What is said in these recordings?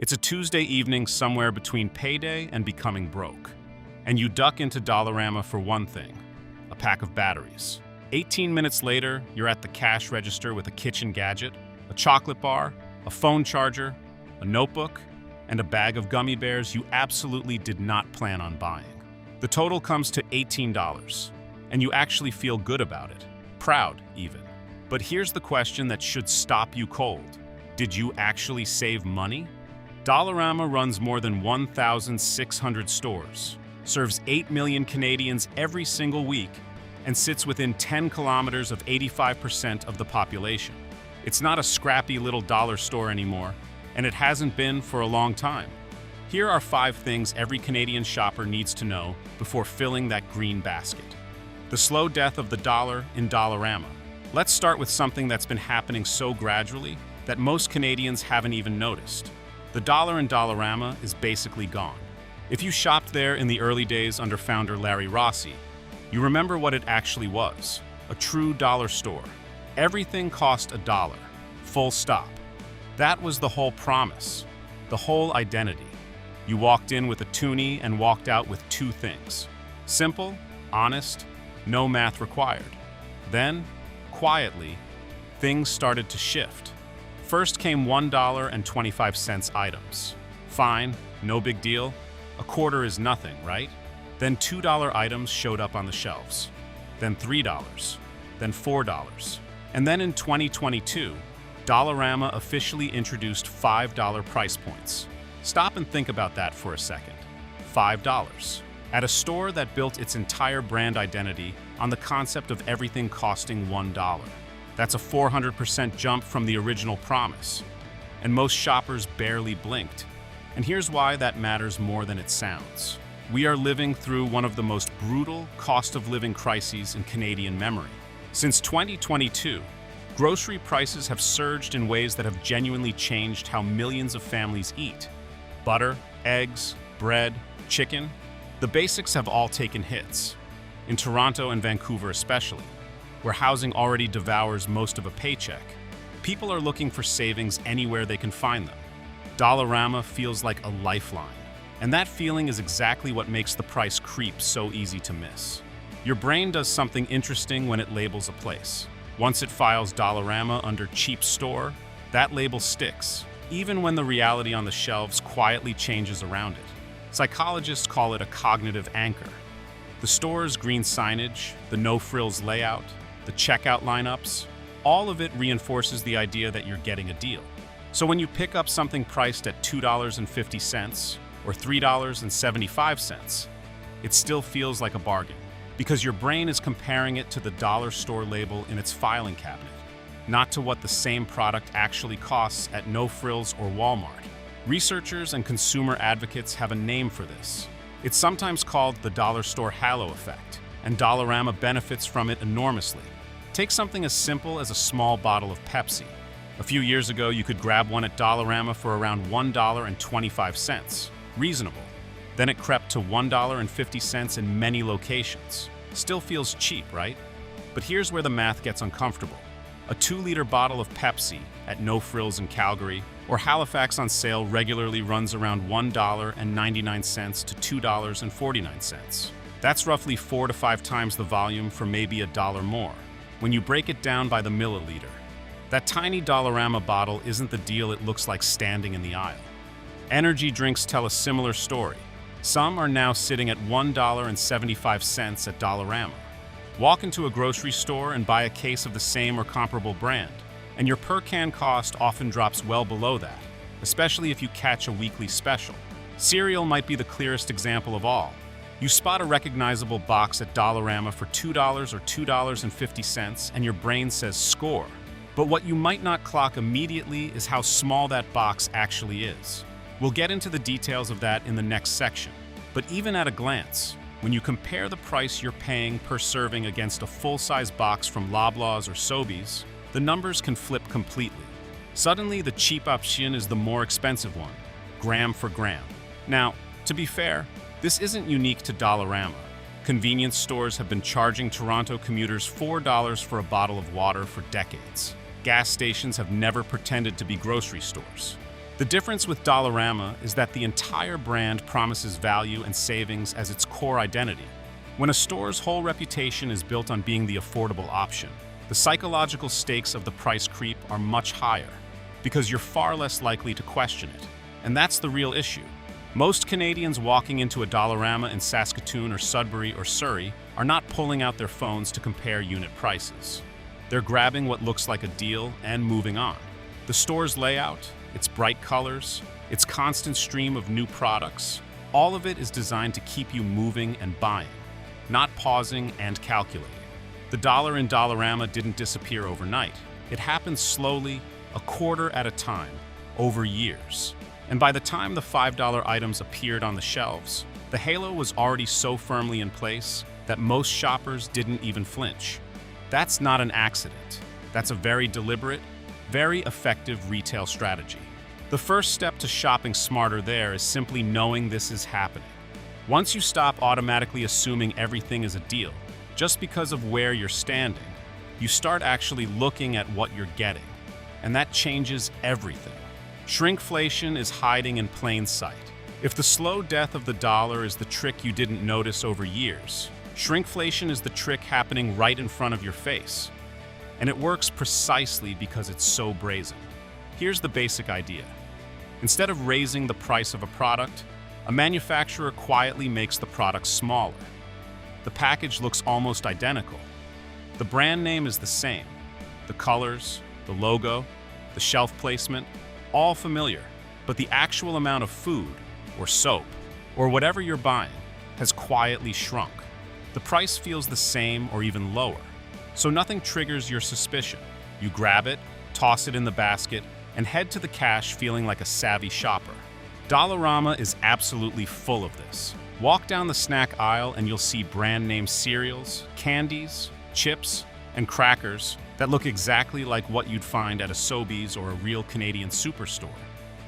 It's a Tuesday evening somewhere between payday and becoming broke. And you duck into Dollarama for one thing, a pack of batteries. 18 minutes later, you're at the cash register with a kitchen gadget, a chocolate bar, a phone charger, a notebook, and a bag of gummy bears you absolutely did not plan on buying. The total comes to $18, and you actually feel good about it, proud even. But here's the question that should stop you cold. Did you actually save money? Dollarama runs more than 1,600 stores, serves 8 million Canadians every single week, and sits within 10 kilometers of 85% of the population. It's not a scrappy little dollar store anymore, and it hasn't been for a long time. Here are 5 things every Canadian shopper needs to know before filling that green basket. The slow death of the dollar in Dollarama. Let's start with something that's been happening so gradually that most Canadians haven't even noticed. The dollar in Dollarama is basically gone. If you shopped there in the early days under founder Larry Rossi, you remember what it actually was, a true dollar store. Everything cost $1, full stop. That was the whole promise, the whole identity. You walked in with a toonie and walked out with 2 things. Simple, honest, no math required. Then, quietly, things started to shift. First came $1.25 items. Fine, no big deal. A quarter is nothing, right? Then $2 items showed up on the shelves. Then $3, then $4. And then in 2022, Dollarama officially introduced $5 price points. Stop and think about that for a second. $5. At a store that built its entire brand identity on the concept of everything costing $1. That's a 400% jump from the original promise. And most shoppers barely blinked. And here's why that matters more than it sounds. We are living through one of the most brutal cost of living crises in Canadian memory. Since 2022, grocery prices have surged in ways that have genuinely changed how millions of families eat. Butter, eggs, bread, chicken. The basics have all taken hits. In Toronto and Vancouver especially, where housing already devours most of a paycheck, people are looking for savings anywhere they can find them. Dollarama feels like a lifeline, and that feeling is exactly what makes the price creep so easy to miss. Your brain does something interesting when it labels a place. Once it files Dollarama under cheap store, that label sticks, even when the reality on the shelves quietly changes around it. Psychologists call it a cognitive anchor. The store's green signage, the no-frills layout, the checkout lineups, all of it reinforces the idea that you're getting a deal. So when you pick up something priced at $2.50 or $3.75, it still feels like a bargain, because your brain is comparing it to the dollar store label in its filing cabinet, not to what the same product actually costs at No Frills or Walmart. Researchers and consumer advocates have a name for this. It's sometimes called the dollar store halo effect, and Dollarama benefits from it enormously. Take something as simple as a small bottle of Pepsi. A few years ago, you could grab one at Dollarama for around $1.25. Reasonable. Then it crept to $1.50 in many locations. Still feels cheap, right? But here's where the math gets uncomfortable. A 2-liter bottle of Pepsi at No Frills in Calgary or Halifax on sale regularly runs around $1.99 to $2.49. That's roughly 4 to 5 times the volume for maybe $1 more. When you break it down by the milliliter, that tiny Dollarama bottle isn't the deal it looks like standing in the aisle. Energy drinks tell a similar story. Some are now sitting at $1.75 at Dollarama. Walk into a grocery store and buy a case of the same or comparable brand, and your per-can cost often drops well below that, especially if you catch a weekly special. Cereal might be the clearest example of all. You spot a recognizable box at Dollarama for $2 or $2.50, and your brain says score. But what you might not clock immediately is how small that box actually is. We'll get into the details of that in the next section. But even at a glance, when you compare the price you're paying per serving against a full-size box from Loblaws or Sobeys, the numbers can flip completely. Suddenly, the cheap option is the more expensive one, gram for gram. Now, to be fair, this isn't unique to Dollarama. Convenience stores have been charging Toronto commuters $4 for a bottle of water for decades. Gas stations have never pretended to be grocery stores. The difference with Dollarama is that the entire brand promises value and savings as its core identity. When a store's whole reputation is built on being the affordable option, the psychological stakes of the price creep are much higher, because you're far less likely to question it. And that's the real issue. Most Canadians walking into a Dollarama in Saskatoon or Sudbury or Surrey are not pulling out their phones to compare unit prices. They're grabbing what looks like a deal and moving on. The store's layout, its bright colors, its constant stream of new products, all of it is designed to keep you moving and buying, not pausing and calculating. The dollar in Dollarama didn't disappear overnight. It happened slowly, a quarter at a time, over years. And by the time the $5 items appeared on the shelves, the halo was already so firmly in place that most shoppers didn't even flinch. That's not an accident. That's a very deliberate, very effective retail strategy. The first step to shopping smarter there is simply knowing this is happening. Once you stop automatically assuming everything is a deal, just because of where you're standing, you start actually looking at what you're getting. And that changes everything. Shrinkflation is hiding in plain sight. If the slow death of the dollar is the trick you didn't notice over years, shrinkflation is the trick happening right in front of your face. And it works precisely because it's so brazen. Here's the basic idea. Instead of raising the price of a product, a manufacturer quietly makes the product smaller. The package looks almost identical. The brand name is the same. The colors, the logo, the shelf placement, all familiar, but the actual amount of food, or soap, or whatever you're buying, has quietly shrunk. The price feels the same or even lower, so nothing triggers your suspicion. You grab it, toss it in the basket, and head to the cash feeling like a savvy shopper. Dollarama is absolutely full of this. Walk down the snack aisle and you'll see brand name cereals, candies, chips, and crackers that look exactly like what you'd find at a Sobeys or a real Canadian superstore.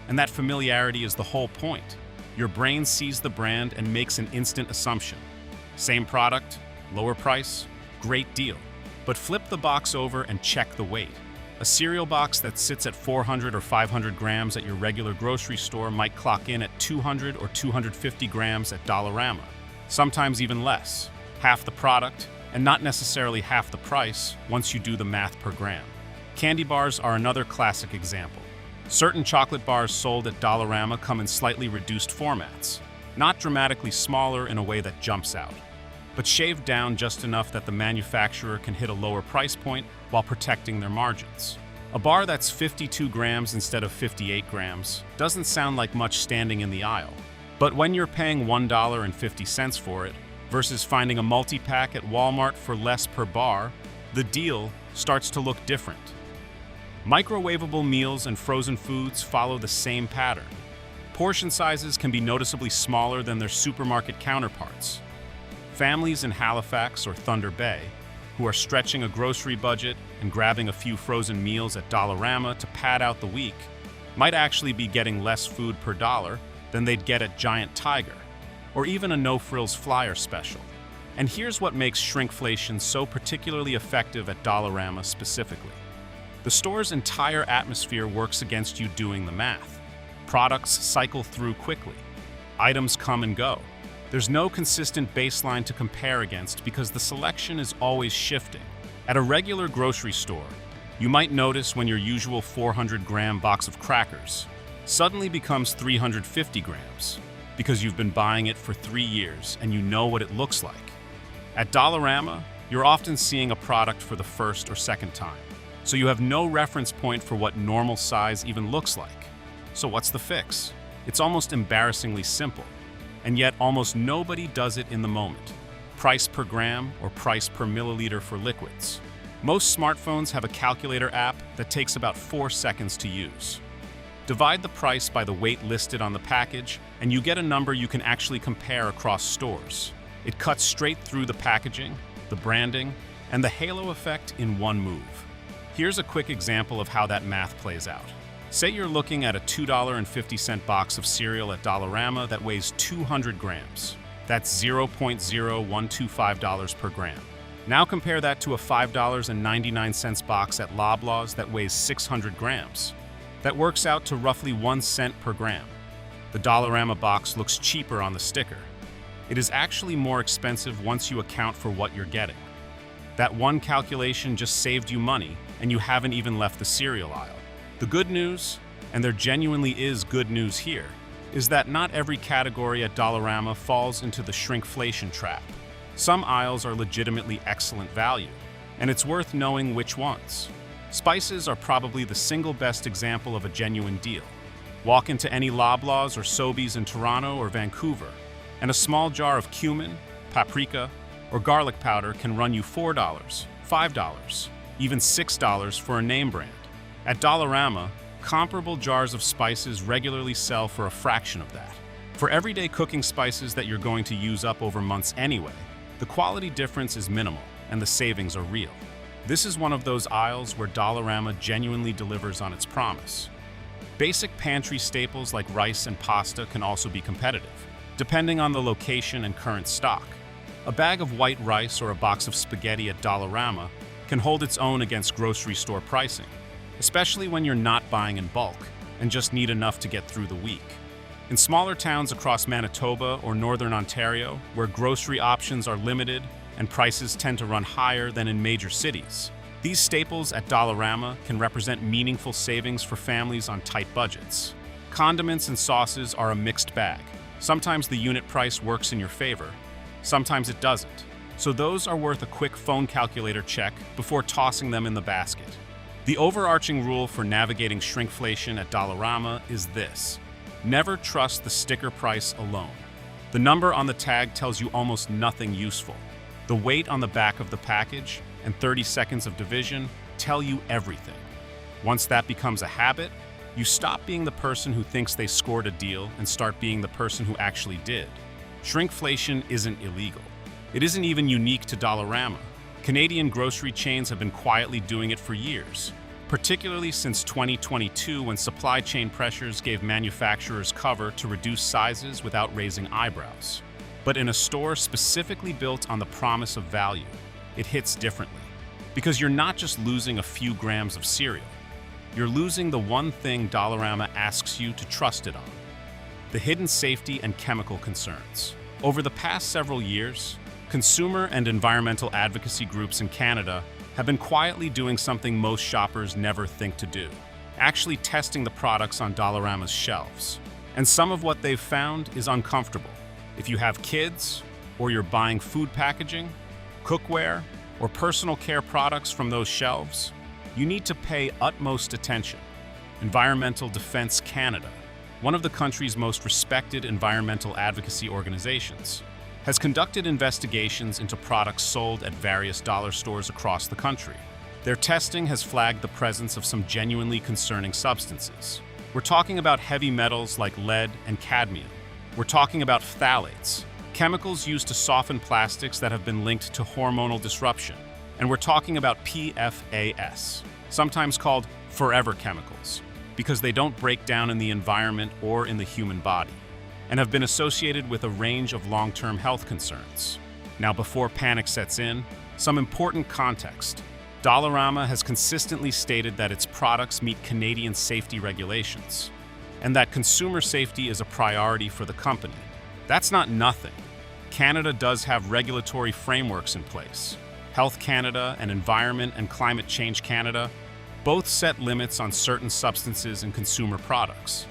And that familiarity is the whole point. Your brain sees the brand and makes an instant assumption. Same product, lower price, great deal. But flip the box over and check the weight. A cereal box that sits at 400 or 500 grams at your regular grocery store might clock in at 200 or 250 grams at Dollarama. Sometimes even less. Half the product, and not necessarily half the price once you do the math per gram. Candy bars are another classic example. Certain chocolate bars sold at Dollarama come in slightly reduced formats, not dramatically smaller in a way that jumps out, but shaved down just enough that the manufacturer can hit a lower price point while protecting their margins. A bar that's 52 grams instead of 58 grams doesn't sound like much standing in the aisle, but when you're paying $1.50 for it, versus finding a multi-pack at Walmart for less per bar, the deal starts to look different. Microwavable meals and frozen foods follow the same pattern. Portion sizes can be noticeably smaller than their supermarket counterparts. Families in Halifax or Thunder Bay, who are stretching a grocery budget and grabbing a few frozen meals at Dollarama to pad out the week, might actually be getting less food per dollar than they'd get at Giant Tiger, or even a no-frills flyer special. And here's what makes shrinkflation so particularly effective at Dollarama specifically. The store's entire atmosphere works against you doing the math. Products cycle through quickly. Items come and go. There's no consistent baseline to compare against because the selection is always shifting. At a regular grocery store, you might notice when your usual 400-gram box of crackers suddenly becomes 350 grams. Because you've been buying it for 3 years and you know what it looks like. At Dollarama, you're often seeing a product for the first or second time, so you have no reference point for what normal size even looks like. So what's the fix? It's almost embarrassingly simple, and yet almost nobody does it in the moment. Price per gram or price per milliliter for liquids. Most smartphones have a calculator app that takes about 4 seconds to use. Divide the price by the weight listed on the package, and you get a number you can actually compare across stores. It cuts straight through the packaging, the branding, and the halo effect in one move. Here's a quick example of how that math plays out. Say you're looking at a $2.50 box of cereal at Dollarama that weighs 200 grams. That's $0.0125 per gram. Now compare that to a $5.99 box at Loblaws that weighs 600 grams. That works out to roughly 1 cent per gram. The Dollarama box looks cheaper on the sticker. It is actually more expensive once you account for what you're getting. That one calculation just saved you money, and you haven't even left the cereal aisle. The good news, and there genuinely is good news here, is that not every category at Dollarama falls into the shrinkflation trap. Some aisles are legitimately excellent value, and it's worth knowing which ones. Spices are probably the single best example of a genuine deal. Walk into any Loblaws or Sobeys in Toronto or Vancouver, and a small jar of cumin, paprika, or garlic powder can run you $4, $5, even $6 for a name brand. At Dollarama, comparable jars of spices regularly sell for a fraction of that. For everyday cooking spices that you're going to use up over months anyway, the quality difference is minimal and the savings are real. This is one of those aisles where Dollarama genuinely delivers on its promise. Basic pantry staples like rice and pasta can also be competitive, depending on the location and current stock. A bag of white rice or a box of spaghetti at Dollarama can hold its own against grocery store pricing, especially when you're not buying in bulk and just need enough to get through the week. In smaller towns across Manitoba or Northern Ontario, where grocery options are limited and prices tend to run higher than in major cities, these staples at Dollarama can represent meaningful savings for families on tight budgets. Condiments and sauces are a mixed bag. Sometimes the unit price works in your favor, sometimes it doesn't. So those are worth a quick phone calculator check before tossing them in the basket. The overarching rule for navigating shrinkflation at Dollarama is this: never trust the sticker price alone. The number on the tag tells you almost nothing useful. The weight on the back of the package and 30 seconds of division tell you everything. Once that becomes a habit, you stop being the person who thinks they scored a deal and start being the person who actually did. Shrinkflation isn't illegal. It isn't even unique to Dollarama. Canadian grocery chains have been quietly doing it for years, particularly since 2022 when supply chain pressures gave manufacturers cover to reduce sizes without raising eyebrows. But in a store specifically built on the promise of value, it hits differently. Because you're not just losing a few grams of cereal, you're losing the one thing Dollarama asks you to trust it on: the hidden safety and chemical concerns. Over the past several years, consumer and environmental advocacy groups in Canada have been quietly doing something most shoppers never think to do: actually testing the products on Dollarama's shelves. And some of what they've found is uncomfortable. If you have kids, or you're buying food packaging, cookware, or personal care products from those shelves, you need to pay utmost attention. Environmental Defence Canada, one of the country's most respected environmental advocacy organizations, has conducted investigations into products sold at various dollar stores across the country. Their testing has flagged the presence of some genuinely concerning substances. We're talking about heavy metals like lead and cadmium. We're talking about phthalates, chemicals used to soften plastics that have been linked to hormonal disruption. And we're talking about PFAS, sometimes called forever chemicals, because they don't break down in the environment or in the human body, and have been associated with a range of long-term health concerns. Now, before panic sets in, some important context. Dollarama has consistently stated that its products meet Canadian safety regulations, and that consumer safety is a priority for the company. That's not nothing. Canada does have regulatory frameworks in place. Health Canada and Environment and Climate Change Canada both set limits on certain substances in consumer products.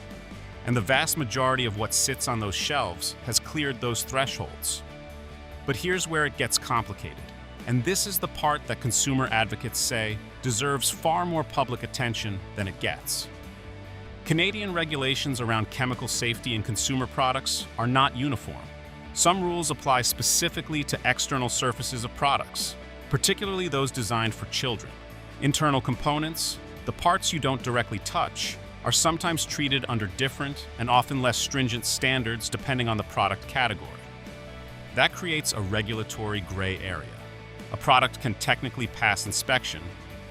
And the vast majority of what sits on those shelves has cleared those thresholds. But here's where it gets complicated. And this is the part that consumer advocates say deserves far more public attention than it gets. Canadian regulations around chemical safety in consumer products are not uniform. Some rules apply specifically to external surfaces of products, particularly those designed for children. Internal components, the parts you don't directly touch, are sometimes treated under different and often less stringent standards depending on the product category. That creates a regulatory gray area. A product can technically pass inspection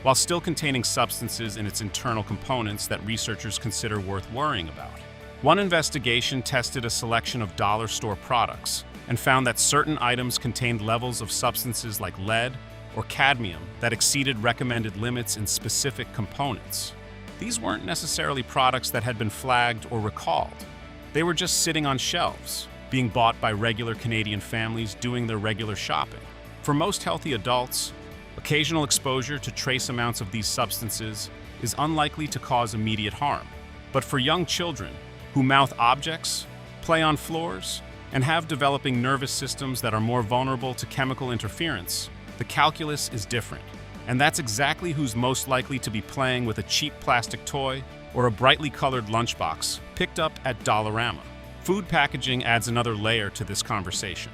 while still containing substances in its internal components that researchers consider worth worrying about. One investigation tested a selection of dollar store products and found that certain items contained levels of substances like lead or cadmium that exceeded recommended limits in specific components. these weren't necessarily products that had been flagged or recalled. They were just sitting on shelves, being bought by regular Canadian families doing their regular shopping. For most healthy adults, occasional exposure to trace amounts of these substances is unlikely to cause immediate harm. But for young children who mouth objects, play on floors, and have developing nervous systems that are more vulnerable to chemical interference, the calculus is different. And that's exactly who's most likely to be playing with a cheap plastic toy or a brightly colored lunchbox picked up at Dollarama. Food packaging adds another layer to this conversation.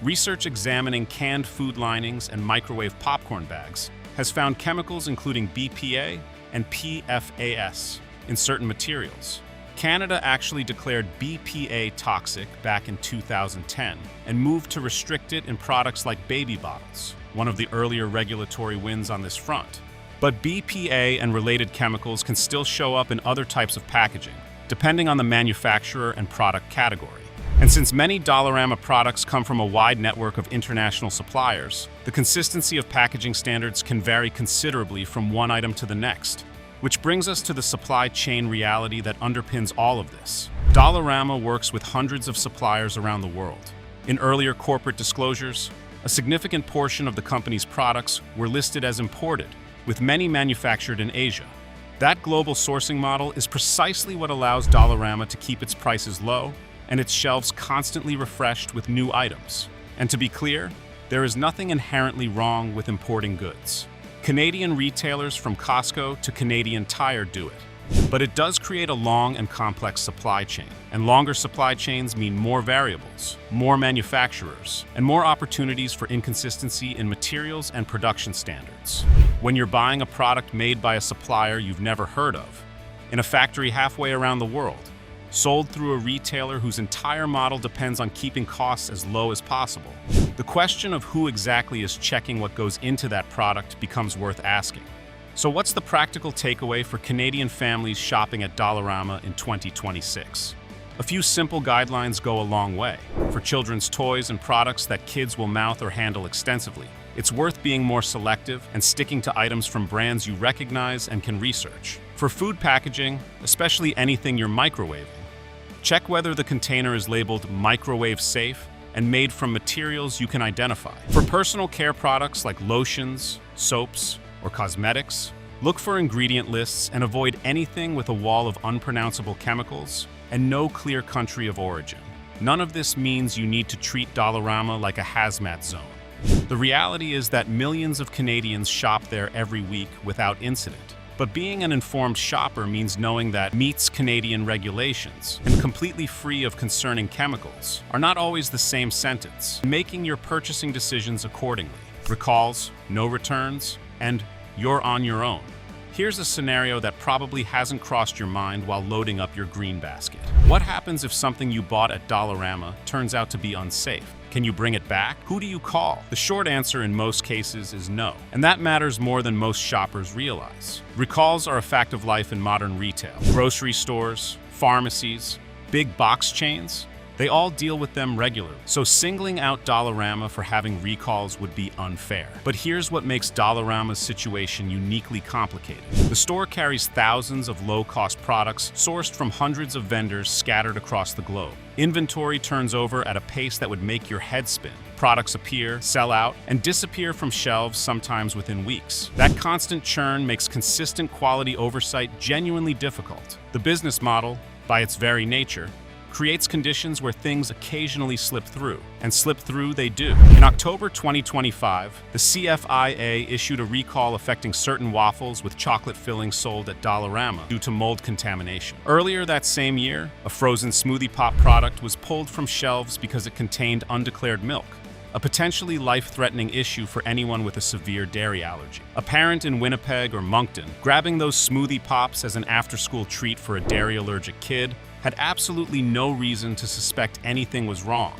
Research examining canned food linings and microwave popcorn bags has found chemicals including BPA and PFAS in certain materials. Canada actually declared BPA toxic back in 2010 and moved to restrict it in products like baby bottles, one of the earlier regulatory wins on this front. But BPA and related chemicals can still show up in other types of packaging, depending on the manufacturer and product category. And since many Dollarama products come from a wide network of international suppliers, the consistency of packaging standards can vary considerably from one item to the next. Which brings us to the supply chain reality that underpins all of this. Dollarama works with hundreds of suppliers around the world. In earlier corporate disclosures, a significant portion of the company's products were listed as imported, with many manufactured in Asia. That global sourcing model is precisely what allows Dollarama to keep its prices low and its shelves constantly refreshed with new items. And to be clear, there is nothing inherently wrong with importing goods. Canadian retailers from Costco to Canadian Tire do it. But it does create a long and complex supply chain. And longer supply chains mean more variables, more manufacturers, and more opportunities for inconsistency in materials and production standards. When you're buying a product made by a supplier you've never heard of, in a factory halfway around the world, sold through a retailer whose entire model depends on keeping costs as low as possible, the question of who exactly is checking what goes into that product becomes worth asking. So what's the practical takeaway for Canadian families shopping at Dollarama in 2026? A few simple guidelines go a long way. For children's toys and products that kids will mouth or handle extensively, it's worth being more selective and sticking to items from brands you recognize and can research. For food packaging, especially anything you're microwaving, check whether the container is labeled microwave safe and made from materials you can identify. For personal care products like lotions, soaps, or cosmetics, look for ingredient lists and avoid anything with a wall of unpronounceable chemicals and no clear country of origin. None of this means you need to treat Dollarama like a hazmat zone. The reality is that millions of Canadians shop there every week without incident. But being an informed shopper means knowing that meets Canadian regulations and completely free of concerning chemicals are not always the same sentence, making your purchasing decisions accordingly. Recalls, no returns, and you're on your own. Here's a scenario that probably hasn't crossed your mind while loading up your green basket. What happens if something you bought at Dollarama turns out to be unsafe? Can you bring it back? Who do you call? The short answer in most cases is no, and that matters more than most shoppers realize. Recalls are a fact of life in modern retail. Grocery stores, pharmacies, big box chains, they all deal with them regularly. So singling out Dollarama for having recalls would be unfair. But here's what makes Dollarama's situation uniquely complicated. The store carries thousands of low-cost products sourced from hundreds of vendors scattered across the globe. Inventory turns over at a pace that would make your head spin. Products appear, sell out, and disappear from shelves sometimes within weeks. That constant churn makes consistent quality oversight genuinely difficult. The business model, by its very nature, creates conditions where things occasionally slip through, and slip through they do. In October 2025, the CFIA issued a recall affecting certain waffles with chocolate fillings sold at Dollarama due to mold contamination. Earlier that same year, a frozen smoothie pop product was pulled from shelves because it contained undeclared milk, a potentially life-threatening issue for anyone with a severe dairy allergy. A parent in Winnipeg or Moncton, grabbing those smoothie pops as an after-school treat for a dairy-allergic kid, had absolutely no reason to suspect anything was wrong.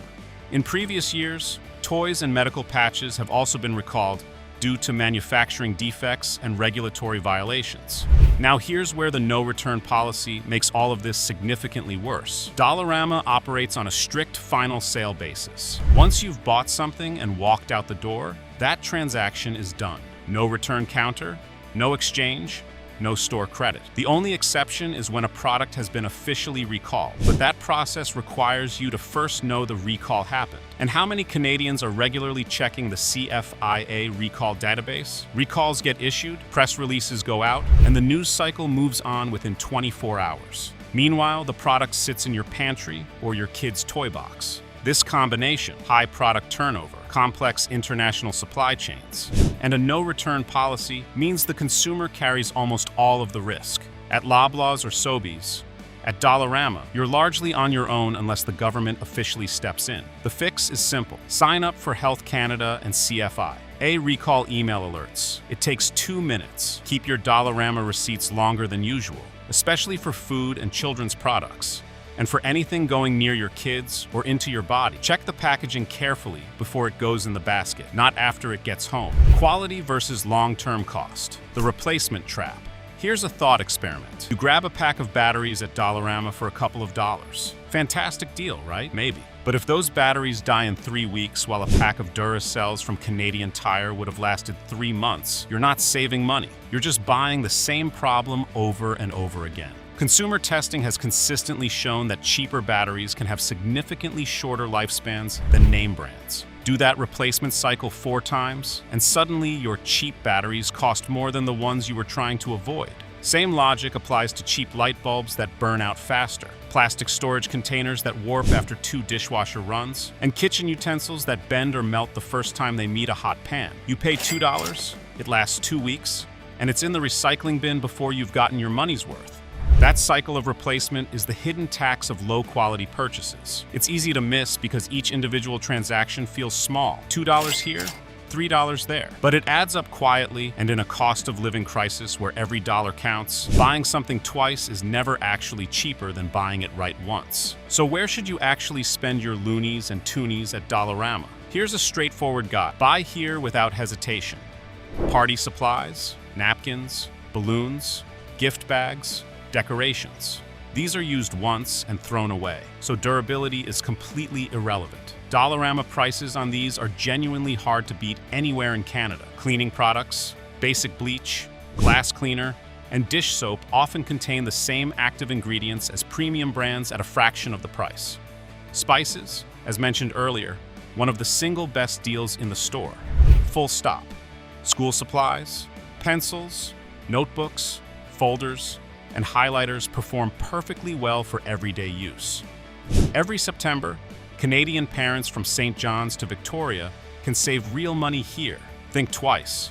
In previous years, toys and medical patches have also been recalled due to manufacturing defects and regulatory violations. Now here's where the no-return policy makes all of this significantly worse. Dollarama operates on a strict final sale basis. Once you've bought something and walked out the door, that transaction is done. No return counter, no exchange, no store credit. The only exception is when a product has been officially recalled, but that process requires you to first know the recall happened. And how many Canadians are regularly checking the CFIA recall database? Recalls get issued, press releases go out, and the news cycle moves on within 24 hours. Meanwhile, the product sits in your pantry or your kid's toy box. This combination, high product turnover, complex international supply chains, and a no-return policy means the consumer carries almost all of the risk. At Loblaws or Sobeys, at Dollarama, you're largely on your own unless the government officially steps in. The fix is simple. Sign up for Health Canada and CFI. Recall email alerts. It takes 2 minutes. Keep your Dollarama receipts longer than usual, especially for food and children's products. And for anything going near your kids or into your body, check the packaging carefully before it goes in the basket, not after it gets home. Quality versus long-term cost. The replacement trap. Here's a thought experiment. You grab a pack of batteries at Dollarama for a couple of dollars. Fantastic deal, right? Maybe. But if those batteries die in 3 weeks while a pack of Duracells from Canadian Tire would have lasted 3 months, you're not saving money. You're just buying the same problem over and over again. Consumer testing has consistently shown that cheaper batteries can have significantly shorter lifespans than name brands. Do that replacement cycle 4 times, and suddenly your cheap batteries cost more than the ones you were trying to avoid. Same logic applies to cheap light bulbs that burn out faster, plastic storage containers that warp after 2 dishwasher runs, and kitchen utensils that bend or melt the first time they meet a hot pan. You pay $2, it lasts 2 weeks, and it's in the recycling bin before you've gotten your money's worth. That cycle of replacement is the hidden tax of low-quality purchases. It's easy to miss because each individual transaction feels small. $2 here, $3 there. But it adds up quietly, and in a cost-of-living crisis where every dollar counts, buying something twice is never actually cheaper than buying it right once. So where should you actually spend your loonies and toonies at Dollarama? Here's a straightforward guide. Buy here without hesitation. Party supplies, napkins, balloons, gift bags, decorations. These are used once and thrown away, so durability is completely irrelevant. Dollarama prices on these are genuinely hard to beat anywhere in Canada. Cleaning products, basic bleach, glass cleaner, and dish soap often contain the same active ingredients as premium brands at a fraction of the price. Spices, as mentioned earlier, one of the single best deals in the store. Full stop. School supplies, pencils, notebooks, folders, and highlighters perform perfectly well for everyday use. Every September, Canadian parents from St. John's to Victoria can save real money here. Think twice.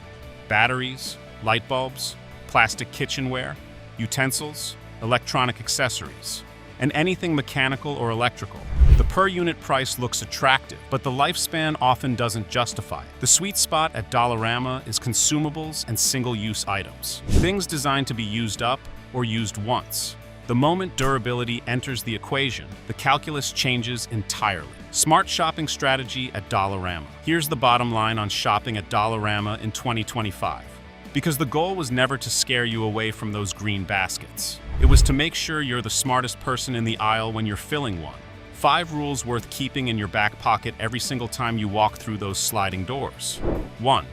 Batteries, light bulbs, plastic kitchenware, utensils, electronic accessories, and anything mechanical or electrical. The per-unit price looks attractive, but the lifespan often doesn't justify it. The sweet spot at Dollarama is consumables and single-use items. Things designed to be used up or used once. The moment durability enters the equation, the calculus changes entirely. Smart shopping strategy at Dollarama. Here's the bottom line on shopping at Dollarama in 2025. Because the goal was never to scare you away from those green baskets. It was to make sure you're the smartest person in the aisle when you're filling one. 5 rules worth keeping in your back pocket every single time you walk through those sliding doors. 1.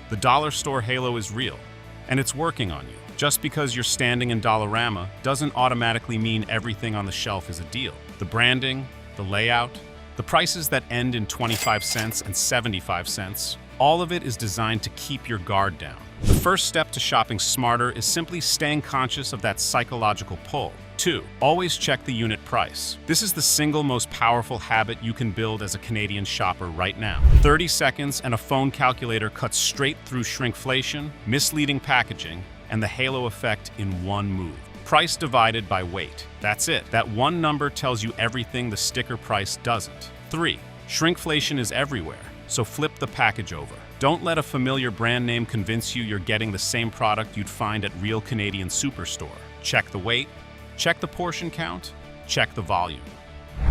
The dollar store halo is real, and it's working on you. Just because you're standing in Dollarama doesn't automatically mean everything on the shelf is a deal. The branding, the layout, the prices that end in 25 cents and 75 cents, all of it is designed to keep your guard down. The first step to shopping smarter is simply staying conscious of that psychological pull. 2. Always check the unit price. This is the single most powerful habit you can build as a Canadian shopper right now. 30 seconds and a phone calculator cuts straight through shrinkflation, misleading packaging, and the halo effect in one move. Price divided by weight. That's it. That one number tells you everything the sticker price doesn't. 3. Shrinkflation is everywhere, so flip the package over. Don't let a familiar brand name convince you you're getting the same product you'd find at real Canadian Superstore. Check the weight, check the portion count, check the volume.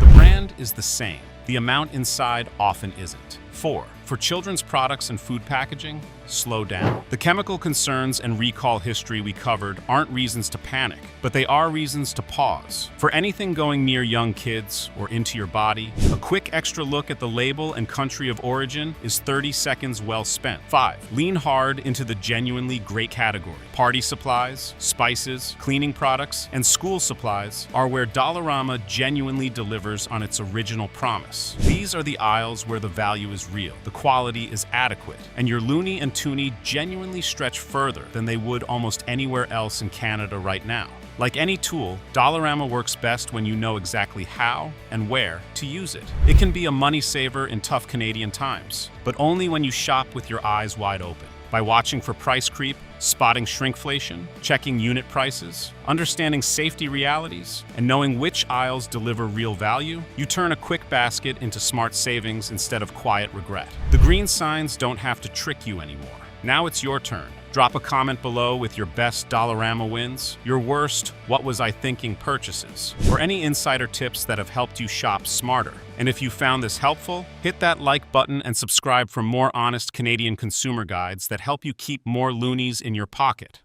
The brand is the same. The amount inside often isn't. 4. For children's products and food packaging, slow down. The chemical concerns and recall history we covered aren't reasons to panic, but they are reasons to pause. For anything going near young kids or into your body, a quick extra look at the label and country of origin is 30 seconds well spent. 5. Lean hard into the genuinely great category. Party supplies, spices, cleaning products, and school supplies are where Dollarama genuinely delivers on its original promise. These are the aisles where the value is real, the quality is adequate, and your loony and toonie genuinely stretch further than they would almost anywhere else in Canada right now. Like any tool, Dollarama works best when you know exactly how and where to use it. It can be a money saver in tough Canadian times, but only when you shop with your eyes wide open. By watching for price creep, spotting shrinkflation, checking unit prices, understanding safety realities, and knowing which aisles deliver real value, you turn a quick basket into smart savings instead of quiet regret. The green signs don't have to trick you anymore. Now it's your turn. Drop a comment below with your best Dollarama wins, your worst "what was I thinking" purchases, or any insider tips that have helped you shop smarter. And if you found this helpful, hit that like button and subscribe for more honest Canadian consumer guides that help you keep more loonies in your pocket.